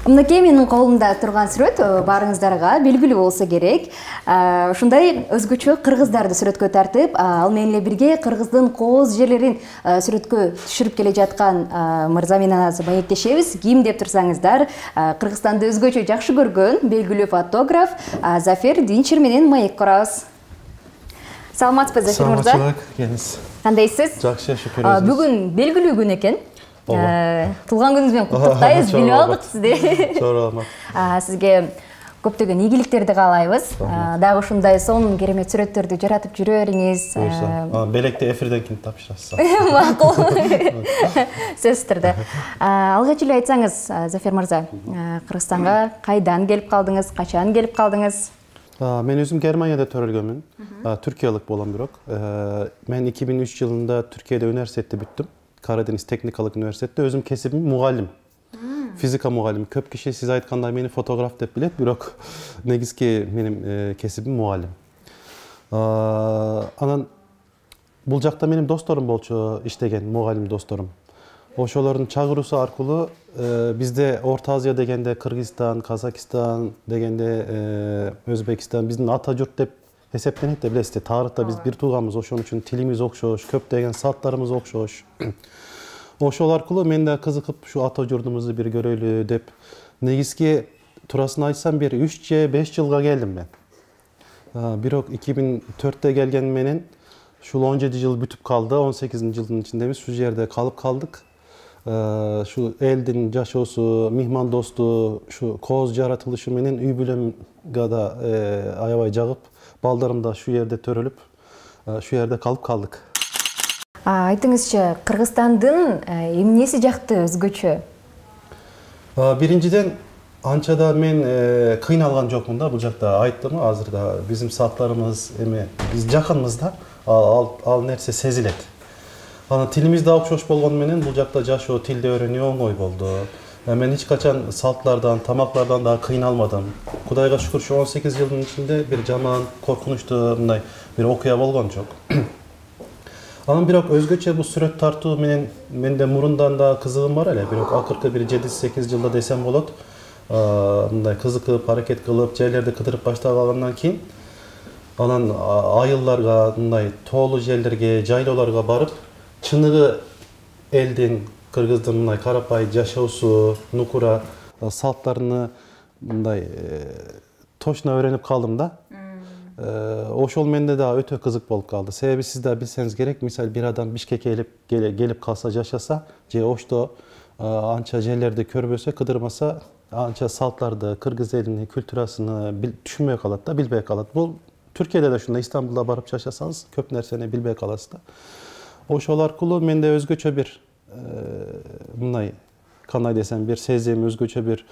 Мынакей менин колумда турган сүрөт баарыңыздарга белгилүү болсо керек. Ушундай өзгөчө кыргыздарды сүрөткө тартып, ал менен эле бирге кыргыздын кооз жерлерин сүрөткө түшүрүп келе жаткан мырза менен азыр маектешебиз. Ким деп турсаңыздар, Кыргызстанды өзгөчө жакшы көргөн белгилүү фотограф Зафер Динчер менен маек курабыз. Саламатсызбы, Зафер мырза? Саламатчылык, Кандайсыз? Жакшы, шүкүр өзүңүз. Бүгүн белгилүү күн экен. Туулган күнүңүз менен куттуктайбыз, билип алдык сизди. Чоң рахмат. Сизге көптөгөн ийгиликтерди каалайбыз. Дагы ушундай сонун керемет сүрөттөрдү жаратып жүрө бериңиз. Белекти эфирден кийин тапшырасыз. Макул. Сөзсүз түрдө. Алгач эле айтсаңыз, Зафер мырза, Кыргызстанга кайдан келип калдыңыз, качан келип калдыңыз? Мен өзүм Германияда төрөлгөнмүн. Түркиялык болом бирок. Мен 2003 жылында Түркияда университетти бүттүм. Karadeniz Teknikалық Üniversitede özüm kesibim mugallim. Fizika mugallim. Köp kişi siz aytkanda meni fotograf dep bilet, birok negizki benim kesibim mugallim. Anan bul jakta benim dostlarım bolçu iştegen, mugallim dostlarım. Oşoların çağırısı arkalı bizde Orta Asya degende Kırgızistan, Kazakistan degende Özbekistan bizden Atajurt dep heseplenip de bilesizde tarihte biz bir tuğamız oşun için tilimiz okşoş, köp degen saatlarımız okşoş. Oşol arkalı men de kızıkıp şu Atajurt'umuzu bir göröylü dep negizki turasını aytsam bir 3-5 yılga geldim ben. Birok 2004'te gelgen menen şu 17 yıl bütüp kaldı, 18. yılın içindemiz şu yerde kalıp kaldık. Şu eldin jaşosu, mihman dostu, şu koz jaratılışı menen üy bülem gada ayabay jagıp baldarım da şu yerde törülüp, şu yerde kalıp kaldık. Айтыңызчы, Кыргызстандын эмнеси жакты өзгөчө? Birinciden ançada men kıyınalgan jokmун da bu jakta ayttım azыр da bizim saatlarımız biz jakınmız da al nerse sezilet. Tilimiz de okşoş bolgon menen bu jakta jaşoo tilde öğreniyor oңой boldu. Men hiç kaçan saltlardan, tamaklardan daha kıyınalmadım. Kudayga şükür şu 18 yılın içinde bir jaman korkunçtu bir okuya bolgon jok. Anın birok özgöçe bu süret tartуу mende murundan da kızığım var hele. Birok akırkı bir 7-8 yılda desem bolot. Mınдай kızıkıp, hareket kılıp, yerlerde kıdırıp başta kalgandan keyin anan ayıllarga, mınдай toğlu yerlerge, jaylolarga barıp çınığı eldin Kırgızdın mınдай karapay jaşoosу, nukura saltlarını mınдай toşna öğrenip kaldım da. Oşol mende daha öte kızık bolup kaldı. Sebebi siz de bilseniz gerek. Misal bir adam Bişkek'e gelip kalsa, yaşasa, oşto ança yerlerde körböse, kıdırmasa, ança saltlarda, Kırgız elini, kültürasını düşünmeye kalat da, bilmeye kalat. Bu Türkiye'de de şunda İstanbul'da barıp yaşasanız, köp nersene bilmeye kalası da. Oşolar kulu mende özgöçe bir bunday kanay desem bir sezdiğim özgöçe bir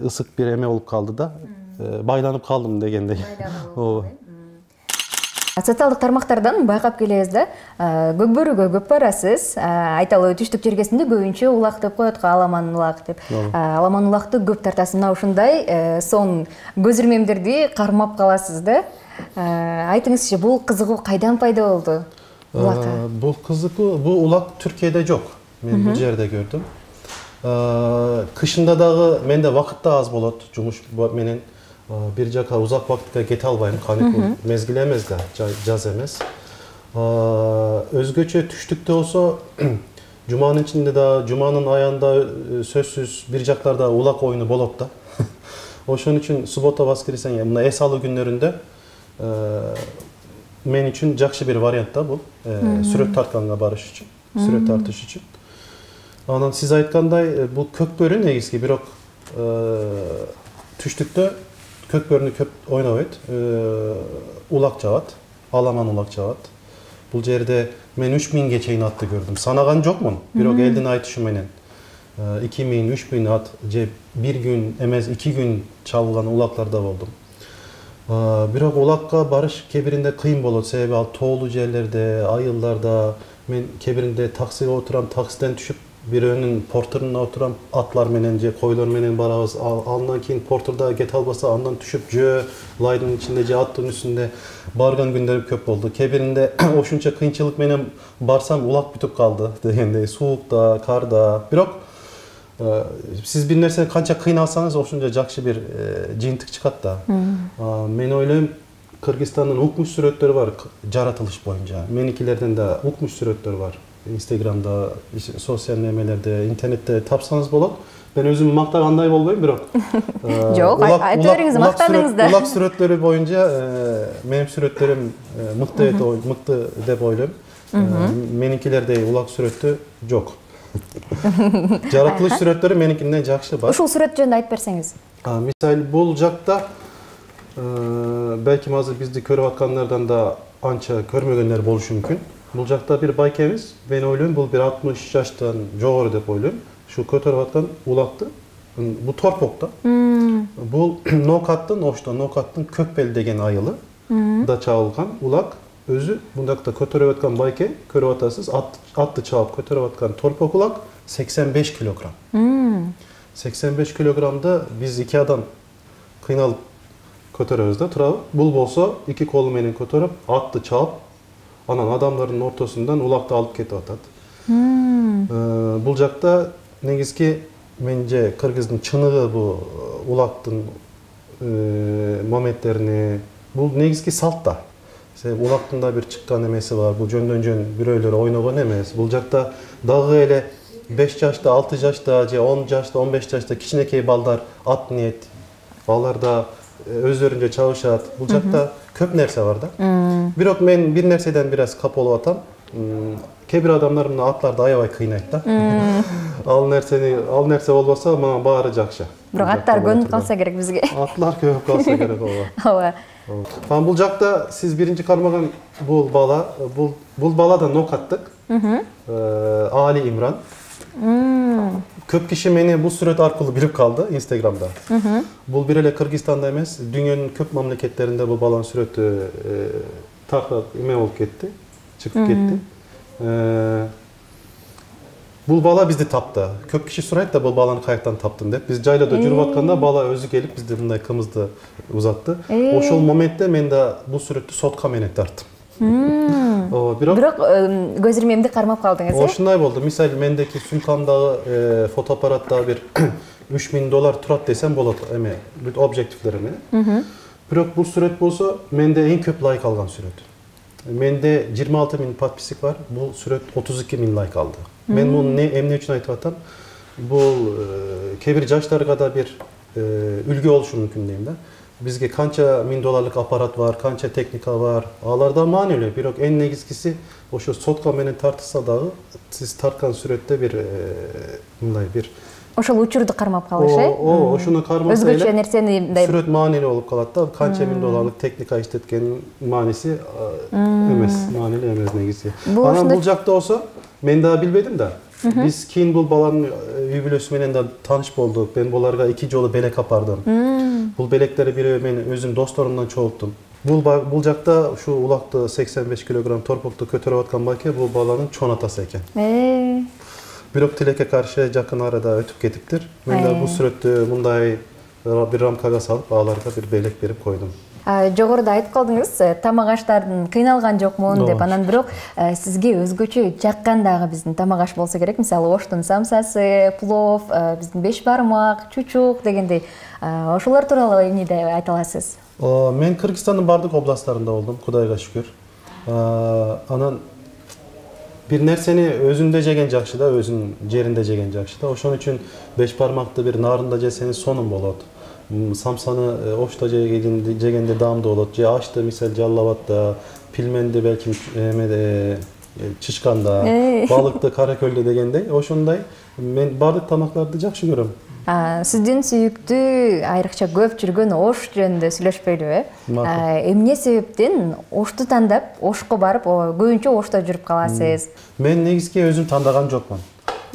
ısık bir eme olup kaldı da baylanıp kaldım degende. Социалдык тармактардан байкап келебиз да, көкбөрүгө көп барасыз. Айталы түштүк жергесинде көбүнчө улак деп коет, аламан улак деп. Аламан улакты көп тартасыз. Мына ушундай сон көзүрмемдерди кармап каласыз да. Айтыңызчы, бул кызыгуу кайдан пайда болду? Bu kızıkı, bu ulak Türkiye'de yok. Ben bu yerde gördüm. Kışında dağı mende vakit da az bolot. Cumuş menen bir jaka uzak vakitte gete albayım. Kanikul mezgil emez de, caz emez. Özgöçe tüştükte olsa Cuma'nın içinde de, Cuma'nın ayağında sözsüz bir jaklarda ulak oyunu bolot da. O şunun için subota baskırıysan ya, buna esalı günlerinde men için jakşı bir variant da bu. Süröt tartkanга barış için, süröt tartış için. Anan siz aytkanday bu kökbörü negizki birok tüştükte kökbörünü köp oynayıp ulak çavat, alaman ulak çavat. Bu yerde men 3000 geçeyin attı gördüm. Sanagan yok mu? Birok eldin aytışı menen. 2000-3000 at, bir gün, emez 2 gün çalgan ulaklarda oldum. Birok ulakka barış kebirinde kıyın bolot. Sebebi al toğlu yerlerde, ayıllarda, men kebirinde taksiye oturan, taksiden düşüp bir önün porterına oturan atlar menence, koylar menen barabız. Alından keyin porterda get albasa andan düşüp jö, laydın içinde, attın üstünde bargan günlerim köp oldu. Kebirinde oşunça kıyınçılık menen barsam ulak bütüp kaldı. Degende, soğukta, karda. Birok Siz bir nerseni kança kıynalsanız oşunca jakşı bir jintик çıkat da. Men oylayım Kırgızistan'ın ukmuş süretleri var jaratılış boyunca. Menikilerden de ukmuş süretleri var. Instagram'da, sosyal medyada, internette tapsanız bolot. Ben özüm maktagандай bolbayım bирок. Жок, айтып бериңиz, мактаныңыз да. Улак сүрөттөрү боюнча менин сүрөттөрүм мыкты деп ойлойм. Меникилердей улак сүрөттө жок. Жаратылыш сүрөттөрү меникинден жакшы бар. Ушул сүрөт жөнүндө айтып берсеңиз. Мисалы бул жакта belki azыр бизди көрүп аткандардан да анча көрмөгөндөр болушу мүмкүн. Бул жакта бир байкебиз, мен ойлойм бул бир 60 жаштан жогору деп ойлойм. Şu көтөрүп аткан улакты, бул торпокта. Бул Нокаттын, Ошто Нокаттын Көкбел деген айылы да чабылган улак. Өзү бундакта көтөрүп аткан байке, көрүп атасыз, атты чабып көтөрүп аткан торпок улак 85 килограмм. 85 килограммда биз 2 адам кыйналып көтөрөбүз да турабы. Бул болсо 2 колу менен көтөрүп, атты чабып, анан адамдардын ортосундан улакты алып кетип атат. Бул жакта негизги менже кыргыздын чыныгы бул улактын моменттерине бул негизги салтта. Себеби улактын да бир чыккан эмеси бар. Бул жөндөн жөн бирөөлөр ойногон эмес. Бул жакта дагы эле 5 жашта, 6 жашта же 10 жашта, 15 жашта кичинекей балдар ат минет. Алар да өздөрүнчө чабышат. Бул жакта көп нерсе бар да. Бирок мен бир нерседен бир аз кап болуп атам. Кээ бир адамдар мына атларды аябай кыйнайт да. Ал нерсе болбосо мага баары жакшы. Бирок аттар көнүп калса керек бизге. Атлар көнүп калса керек ооба. Ооба. Бул жакта сиз биринчи кармаган бул бала да Нокаттык. Али Имран. Көп киши мени бул сүрөт аркылуу билип калды Instagram'da. Бул бир эле Кыргызстанда эмес, дүйнөнүн көп мамлекеттеринде бул баланын сүрөтү таркап эме болуп кетти, чыгып кетти. Бул бала бизди тапты. Көп киши сурайт да бул баланы каяктан таптың деп. Биз жайлоодо жүрүп атканда бала өзү келип бизди мындай кымызды узатты. Ошол моментте мен да бул сүрөттү сотка менен тарттым. Бирок көз ирмемди кармап калдыңыз, э? Ошондой болду. Мисалы мендеки сумкамдагы фотоаппаратта бир $3000 турат десем болот эме, бүт объективдер менен. Бирок бул сүрөт болсо менде эң көп лайк алган сүрөт. Менде 26.000 подписчик бар. Бул сүрөт 32.000 лайк алды. Мен муну эмне үчүн айтып атам? Бул кээ бир жаштарга да бир үлгү болушу мүмкүн дейм да. Бизге канча $1000 аппарат бар, канча техника бар. Аларда маанилүү, бирок эң негизгиси ошо сотка менен тартылса дагы сиз тарткан сүрөттө бир мындай бир ошол учурду кармап калыш, э? Ошону кармаса эле өзгөчө нерсени сүрөт маанилүү болуп калат да. Канча $1000 техника иштеткен мааниси эмес, маанилүү эмес негизи. Анан бул жакта болсо мен да билбедим да. Биз кийин бул баланын үй бүлөсү менен да тааныш болдук. Мен буларга 2 жолу белек апардым. Бул белектери бирөө мен өзүм досторумдан чогулттум. Бул жакта ушу улакты 85 килограмм торпокту көтөрүп аткан байке бул баланын чоң атасы экен. Бирок тилекке каршы жакын арада өтүп кетиптир. Мен да бул сүрөттү мындай бир рамкага салып, аларга бир белек берип койдум. Жогоруда айтып калдыңыз, тамак аштардын кыйналган жокмун деп. Анан бирок сизге өзгөчө жаккан дагы биздин тамак аш болсо керек. Мисалы, Оштун самсасы, плов, биздин беш бармак, чучук дегендей. Ошолор тууралуу эмне деп айта аласыз? Мен Кыргызстандын бардык областтарында болдум, Кудайга шүкүр. Анан бир нерсени өзүндө жеген жакшы да, өзүнүн жеринде жеген жакшы да. Ошон үчүн беш бармакты бир нарында жесеңиз сонун болот. Самсаны Ошто жегенде даамдуу болот. Же ашты мисал Жалал-Абадда, пилменди белки эмеде чычканда, балыкты Каракөлдө дегендей, ошондой мен бардык тамактарды жакшы көрөм. Сиздин сүйүктүү айрыкча көп жүргөн Ош жөнүндө сүйлөшпөйлүбү? Эмне себептен Ошту тандап, Ошко барып, көбүнчө Ошто жүрүп каласыз? Мен негизги өзүм тандаган жокмун.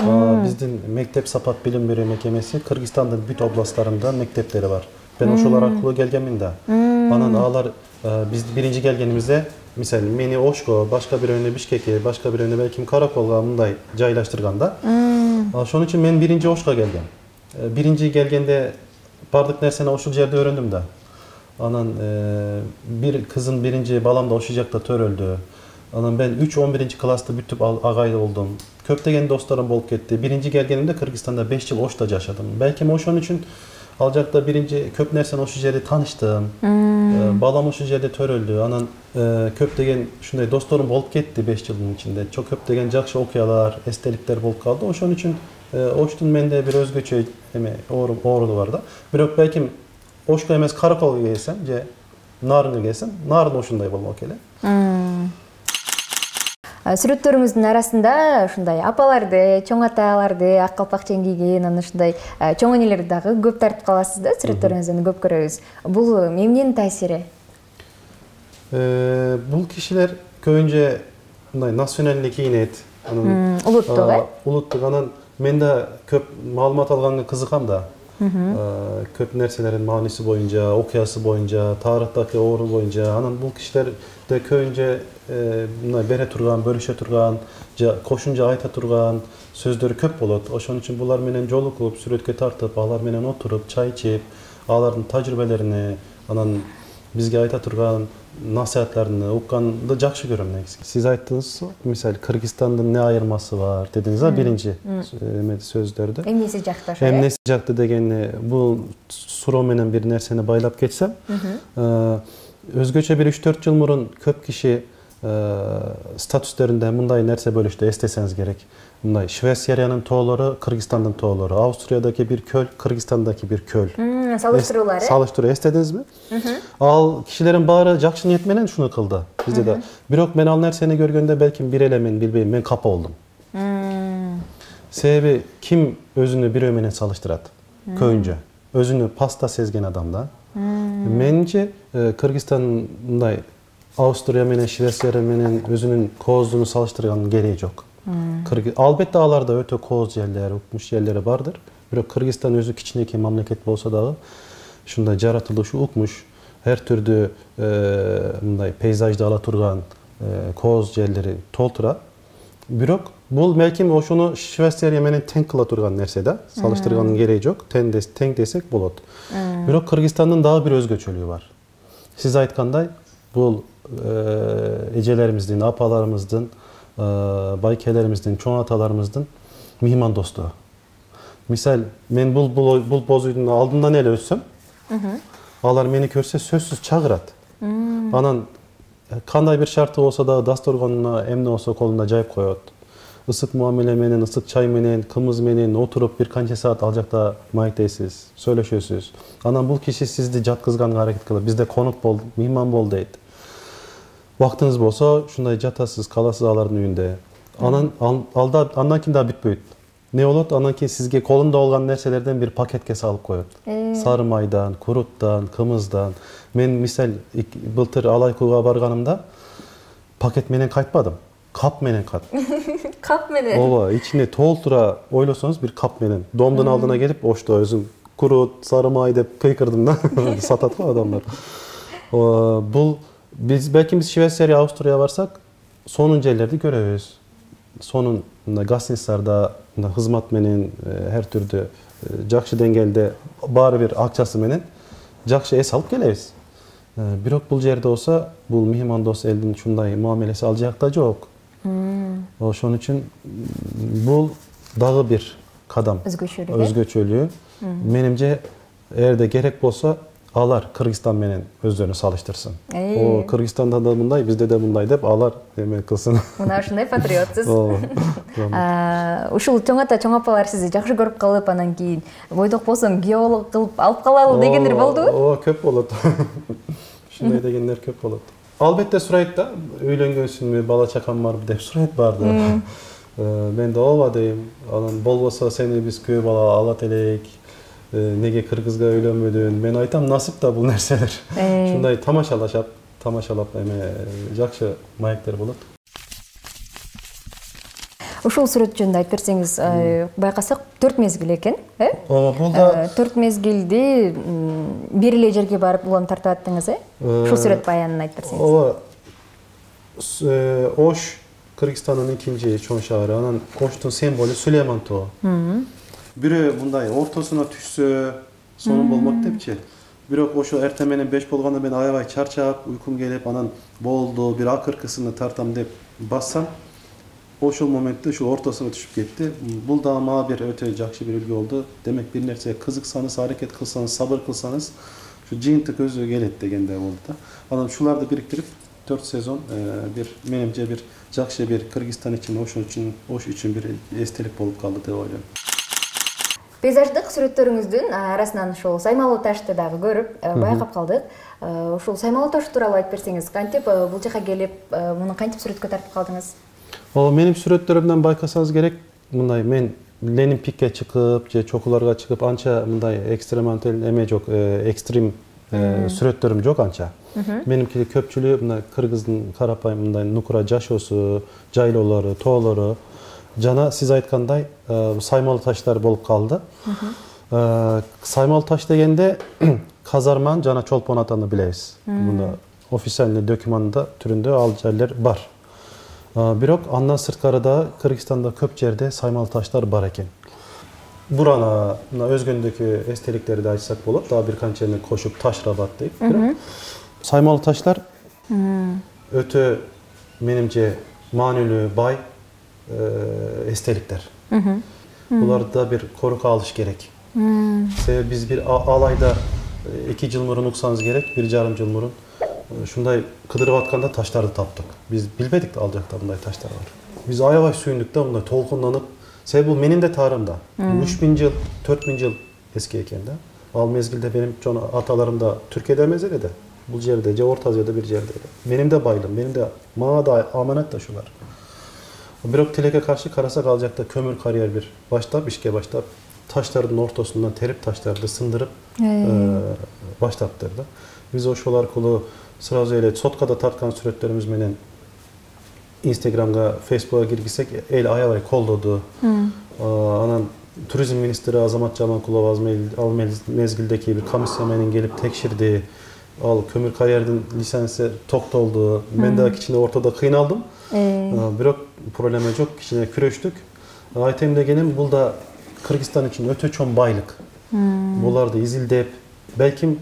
Биздин мектеп сапат билим берүү мекемеси Кыргызстандын бүт областтарында мектептери бар. Мен ошолор аркылуу келгенмин да. Анан алар биз биринчи келгенимизде, мисалы, мени Ошко, башка бирөөнү Бишкекке, башка бирөөнү белким Караколго мындай жайлаштырган да. Ошон үчүн мен биринчи Ошко келгем. Биринчи келгенде бардык нерсени ошол жерде öğrendim да. Анан бир кызым биринчи балам да ошол жакта төрөлдү. Анан мен 3-11 класты бүтүп агай болдум. köptеген dostlarım bolup ketти. Birinci gelgenimde Kırgızistan'da 5 yıl Oş'ta yaşadım. Belki oşun için alacakta birinci köp nersen oşu yerde tanıştım. Balam oşu yerde töröldü. Anan köptegen şunday dostlarım bolup ketти 5 yılın içinde. Çok köptegen jakşı okuyalar, estelikler bolup kaldı. Oşun için Oştun mende bir özgöçö oğrulu var da. Birok belki Oşka emez Karakolga gelsem, Narın'a gelsem, Narın oşunday bolmak ele. Сүрөттөрүңүздүн арасында ушундай апаларды, чоң аталарды, ак калпак кийген, анан ушундай чоң энелерди дагы көп тартып каласыз да, сүрөттөрүңүздөн көп көрөбүз. Бул эмненин таасири? Бул кишилер көбүнчө мындай националдык кийинет. Улуттук, улуттук. Анан мен да көп маалымат алганга кызыгам да. Көп нерселерин мааниси боюнча, окуясы боюнча, тарыхтагы ору боюнча. Анан бул кишилерде көбүнчө мындай бере турган, бөлүшө турган, кошумча айта турган сөздөрү көп болот. Ошон үчүн булар менен жолугуп, сүрөткө тартып, алар менен отуруп, чай ичип, алардын тажрыйбаларыны, анан бизге айта турган насихатларын укканды жакшы көрөм негизги. Сиз айттыңыз, мисалы Кыргызстандын эмне айырмасы бар дедиңиз, биринчи сөздөрдө. Эмнеси жакты ошо? Эмнеси жакты дегенди бул суроо менен бир нерсени байлап кетсем, өзгөчө бир 3-4 жыл мурун көп киши статустеринде мындай нерсе бөлүштү, эстесеңиз керек. Мындай Швециянын тоолору, Кыргызстандын тоолору, Австриядагы бир көл, Кыргызстандагы бир көл. Салыштыруулар. Салыштыруу эстедиңизби? Ал кишилердин баары жакшы ниет менен шуну кылды. Бизде да. Бирок мен ал нерсени көргөндө белки бир эле мен билбейм, мен капа болдум. Себеби ким өзүнү бирөө менен салыштырат? Көбүнчө өзүнү паста сезген адам да. Менче Кыргызстан мындай Австрия менен Швеция менен өзүнүн кооздугун салыштырганын кереги жок. Албетте аларда өтө кооз жерлер, укмуш жерлери бардыр. Бирок Кыргызстан өзү кичинекей мамлекет болсо дагы ушундай жаратылышы укмуш, ар түрдүү мындай пейзажды ала турган кооз жерлери толтура. Бирок бул белким ошону Швеция менен тең кыла турган нерсе да, салыштырганын кереги жок, тең десек болот. Бирок Кыргызстандын дагы бир өзгөчөлүгү бар. Сиз айткандай, бул эжелеримиздин, апаларымыздын, байкелеримиздин, чоң аталарымыздын меймандостугу. Мисал, мен бул боз үйдүн алдынан эле өссөм, алар мени көрсө сөзсүз чагырат. Анан кандай бир шарты болсо да дасторгонуна эмне болсо колуна жайып коет. Ысык муамеле менен, ысык чай менен, кымыз менен отуруп бир канча саат ал жакта маектейсиз, сүйлөшөсүз. Анан бул киши сизди жаткызганга аракет кылып, бизде конок бол, мейман бол дейт. Вактыңыз болсо, ушундай жатасыз, каласыз алардын үйүндө. Андан кийин да бүтпөйт. Не болот? Андан кийин сизге колунда болгон нерселерден бир пакетке салып коет. Сары майдан, куруттан, кымыздан. Мен мисал былтыр Алайкууга барганымда пакет менен кайтпадым. Кап менен кайттым. Кап менен? Ооба, ичине толтура ойлосоңуз бир кап менен. Домдун алдына келип, ошто өзүм курут, сары май деп кыйкырдым да. Сатат го адамдар. Бул биз Швеция, Австрия барсак, сонун жерлерди көрөбүз. Сонун гостиницаларда кызмат менен ар түрдүү жакшы деңгээлде баары бир акчасы менен жакшы эс алып келебиз. Бирок бул жерде болсо, бул меймандос элдин ушундай мамилеси ал жакта жок. Ошон үчүн бул дагы бир кадам. Өзгөчөлүгү. Менимче, эгерде керек болсо, алар Кыргызстан менен өздөрүн салыштырсын. О, Кыргызстанда да мындай, бизде да мындай деп алар эме кылсын. Мына ушундай патриотсуз. Ушул чоң ата, чоң апалар сизди жакшы көрүп калып, анан кийин бойдок болсоң күйөө кылып алып калалы дегендер болдубу? Ооба, көп болот. Ушундай дегендер көп болот. Албетте сурайт да, үйлөнгөнсүңбү, бала чакам барбы деп сурайт барды. Мен да ооба дейм. Анан болбосо сени биз күйөө бала алат элек. Неге кыргызга үйлөнбөдүң? Мен айтам, насып да бул нерселер. Ушундай тамашалап эме жакшы маектер болот. Ушул сүрөт жөнүндө айтып берсеңиз, байкасак 4 мезгил экен, Ооба, бул да 4 мезгилди бир эле жерге барып улам тартып аттыңыз, Ушул сүрөт баянын айтып берсеңиз. Ооба. Ош Кыргызстандын экинчи чоң шаары, анан Оштун символу Сулейман тоо. Бирөө мындай ортосуна түшсө, сонун болмок депчи. Бирок ошо эртең менен 5 болгондо мен аябай чарчап, уйкум келип, анан болду, бир акыркысыны тартам деп бассам, ошол моментте ушул ортосуна түшүп кетти. Бул дагы мага бир өтө жакшы бир үлгү болду. Демек бир нерсеге кызыксаңыз, аракет кылсаңыз, сабыр кылсаңыз, ушу жыйынтык өзү келет дегендей болду да. Анан ушуларды бириктирип 4 сезон бир менимче бир жакшы бир Кыргызстан үчүн, ош үчүн бир эстелик болуп калды деп ойлойм. Пейзаждык сүрөттөрүңүздүн арасынан ушул Саймалуу ташты дагы көрүп байкап калдык. Ушул Саймалуу таш тууралуу айтып берсеңиз, кантип бул жака келип, муну кантип сүрөткө тартып калдыңыз? Менин сүрөттөрүмдөн байкасаңыз керек, мындай мен Ленин пикке чыгып, же чокуларга чыгып, анча мындай экстремал эме жок, экстрим сүрөттөрүм жок анча. Менимки көпчүлүгү мындай кыргыздын карапайым мындай нукура жашоосу, жайлоолору, тоолору жана сиз айткандай Саймалуу таштар болуп калды. Саймалуу таш дегенде казарман жана чолпон атаны билебиз. Мына официальный документда түрүндө ал жерлер бар. Бирок андан сырткары да Кыргызстанда көп жерде Саймалуу таштар бар экен. Бурана өзгөндөгү эстеликтерди айтсак болот, дагы бир канчаны кошуп Таш-Рабат дейт. Бирок Саймалуу таштар өтө менимче маанилүү, бай эстеликтер. Буларды бир корука алыш керек. Себеби биз бир алайда 2 жыл мурун уксаңыз керек, 1,5 жыл мурун ушундай кыдырып атканда таштарды таптык. Биз билбедик ал жакта мындай таштар бар. Биз аябай сүйүндүк да, мындай толкунданып. Себеби бул менин де таарымда. 3000 жыл, 4000 жыл эски экен да. Ал мезгилде менин чоң аталарым да Түркияда эмес эле да. Бул жерде же Орто Азияда бир жерде. Менин де байлым, менин де мага да аманат да ушулар. Бирок тилекке каршы карасак ал жакта көмүр карьер бир баштап, ишке баштап, таштардын ортосунан терип, таштарды сындырып баштаптыр да. Биз ошол аркылуу сразу эле соткада тарткан сүрөттөрүбүз менен Инстаграмга, Фейсбукка киргизсек, эл аябай колдоду. Анан туризм министри Азамат Жаманкулов ал мезгилдеки бир комиссия менен келип текширди. Ал көмүр карьердин лицензиясы токтолду. Мен да кичине ортодо кыйналдым. Бирок проблема жок, кичине күрөштүк. Айтайын дегеним, бул да Кыргызстан үчүн өтө чоң байлык. Буларды изилдеп, балким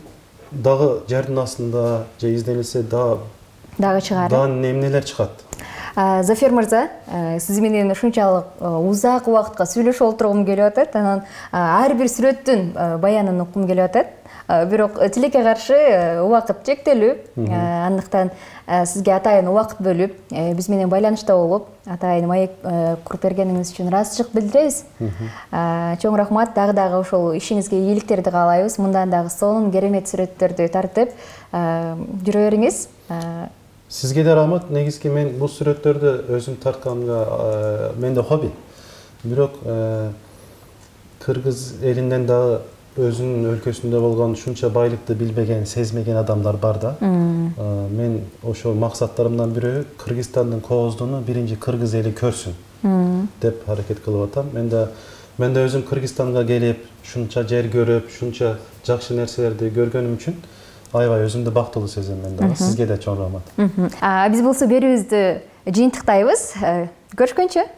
дагы жердин астында же изденилсе дагы чыгар. Дагы эмнелер чыгат. Зафер мырза, сиз менен ушунчалык узак убакытка сүйлөшүп олтургум келип атат. Анан ар бир сүрөттүн баянын уккум келип атат. Бирок тилекке каршы убакыт чектелүү. Андыктан сизге атайын убакыт бөлүп, биз менен байланышта болуп, атайын маек куруп бергениңиз үчүн ыраазычылык билдиребиз. Чоң рахмат. Дагы ошол ишиңизге ийгиликтерди каалайбыз. Мындан дагы сонун керемет сүрөттөрдү тартып жүрө бериңиз. Сизге да рахмат. Негизги мен бул сүрөттөрдү өзүм тартканга менде хобби. Бирок кыргыз элинден дагы өзүнүн өлкөсүндө болгон ушунча байлыкты билбеген, сезмеген адамдар бар да. Мен ошо максаттарымдан бирөө Кыргызстандын кооздуну биринчи кыргыз эли көрсүн деп аракет кылып атам. Мен да өзүм Кыргызстанга келип, ушунча жер көрүп, ушунча жакшы нерселерди көргөнүм үчүн аябай өзүмдү бактылуу сезем мен да. Сизге да чоң рахмат. Биз болсо берүүбүздү жыйынтыктайбыз. Көрүшкөнчө.